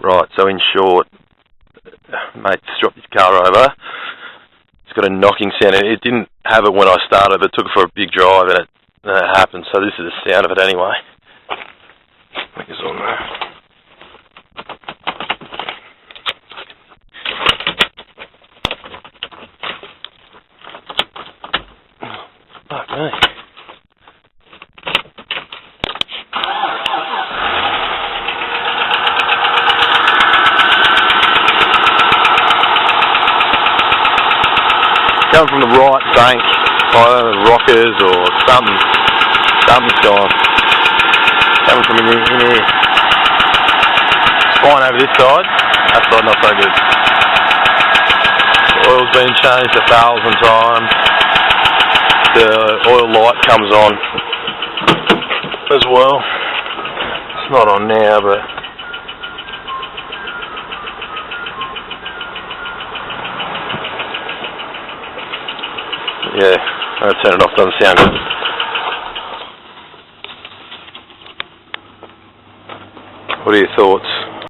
Right, so in short, mate just dropped his car over. It's got a knocking sound. It didn't have it when I started, but took it for a big drive and it happened. So this is the sound of it anyway. I think it's on there. Fuck me. Coming from the right bank, I don't know, rockers or something's gone. Coming from in here. It's fine over this side, that side not so good. Oil's been changed 1,000 times. The oil light comes on as well. It's not on now, but yeah, I'll turn it off, doesn't sound good. What are your thoughts?